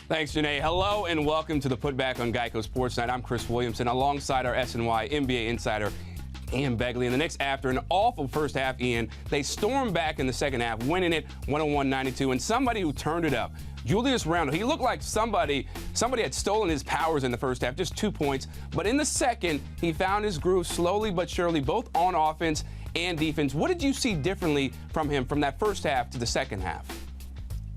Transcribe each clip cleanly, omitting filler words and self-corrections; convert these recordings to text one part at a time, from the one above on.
Thanks, Janae. Hello and welcome to the Putback on Geico Sports Night. I'm Chris Williamson alongside our SNY NBA insider, Ian Begley. And the Knicks, after an awful first half, Ian, they stormed back in the second half, winning it 101-92. And somebody who turned it up, Julius Randle, he looked like somebody had stolen his powers in the first half, just 2 points. But in the second, he found his groove slowly but surely, both on offense and defense. What did you see differently from him from that first half to the second half?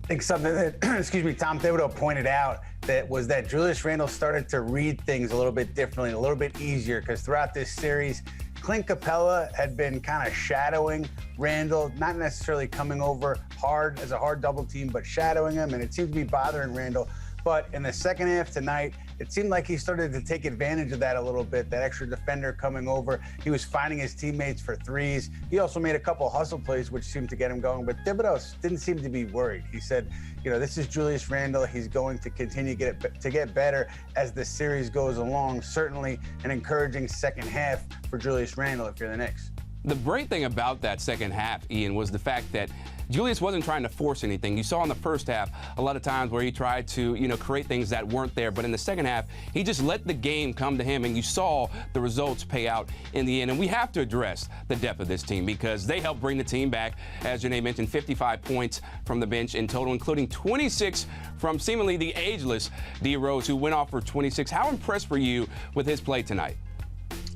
I think something that, Tom Thibodeau pointed out that Julius Randle started to read things a little bit differently, a little bit easier, because throughout this series, Clint Capella had been kind of shadowing Randle, not necessarily coming over hard as a hard double team, but shadowing him, and it seemed to be bothering Randle. But in the second half tonight, it seemed like he started to take advantage of that a little bit, that extra defender coming over. He was finding his teammates for threes. He also made a couple hustle plays, which seemed to get him going. But Thibodeau didn't seem to be worried. He said, this is Julius Randle. He's going to continue to get better as the series goes along. Certainly an encouraging second half for Julius Randle if you're the Knicks. The great thing about that second half, Ian, was the fact that Julius wasn't trying to force anything. You saw in the first half a lot of times where he tried to, create things that weren't there. But in the second half, he just let the game come to him, and you saw the results pay out in the end. And we have to address the depth of this team because they helped bring the team back. As Janae mentioned, 55 points from the bench in total, including 26 from seemingly the ageless D. Rose, who went off for 26. How impressed were you with his play tonight?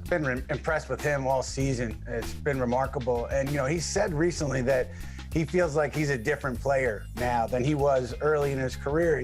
Been impressed with him all season. It's been remarkable. And, he said recently that he feels like he's a different player now than he was early in his career,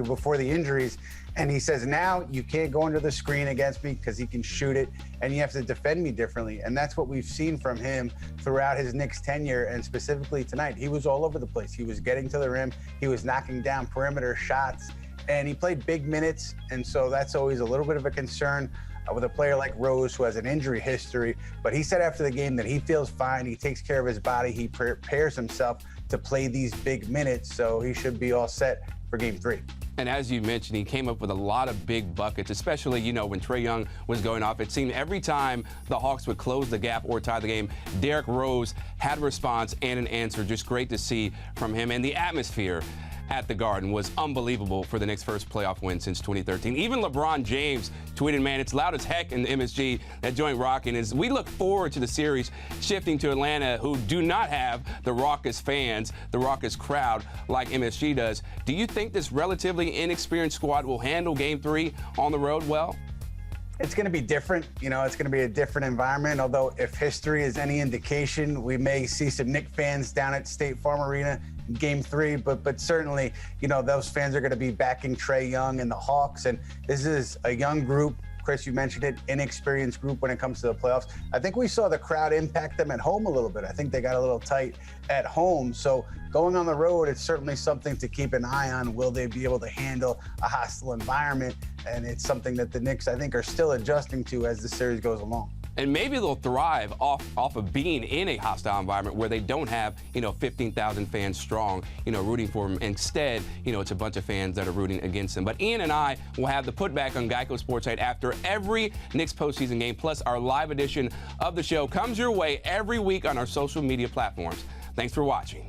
before the injuries. And he says, now you can't go under the screen against me because he can shoot it, and you have to defend me differently. And that's what we've seen from him throughout his Knicks tenure, and specifically tonight. He was all over the place. He was getting to the rim. He was knocking down perimeter shots, and he played big minutes. And so that's always a little bit of a concern with a player like Rose, who has an injury history. But he said after the game that he feels fine. He takes care of his body. He prepares himself to play these big minutes, so he should be all set for Game 3. And as you mentioned, he came up with a lot of big buckets, especially, when Trae Young was going off. It seemed every time the Hawks would close the gap or tie the game, Derrick Rose had a response and an answer. Just great to see from him. And the atmosphere at the Garden was unbelievable for the Knicks' first playoff win since 2013. Even LeBron James tweeted, man, it's loud as heck in the MSG. That joint rocking. As we look forward to the series shifting to Atlanta, who do not have the raucous fans, the raucous crowd like MSG does. Do you think this relatively inexperienced squad will handle Game 3 on the road well? It's going to be different. It's going to be a different environment. Although if history is any indication, we may see some Knicks fans down at State Farm Arena in Game 3. But certainly, those fans are going to be backing Trae Young and the Hawks. And this is a young group. Chris, you mentioned it, inexperienced group when it comes to the playoffs. I think we saw the crowd impact them at home a little bit. I think they got a little tight at home. So going on the road, it's certainly something to keep an eye on. Will they be able to handle a hostile environment? And it's something that the Knicks, I think, are still adjusting to as the series goes along. And maybe they'll thrive off of being in a hostile environment where they don't have, 15,000 fans strong, rooting for them. Instead, it's a bunch of fans that are rooting against them. But Ian and I will have the Putback on Geico Sports Night after every Knicks postseason game, plus our live edition of the show comes your way every week on our social media platforms. Thanks for watching.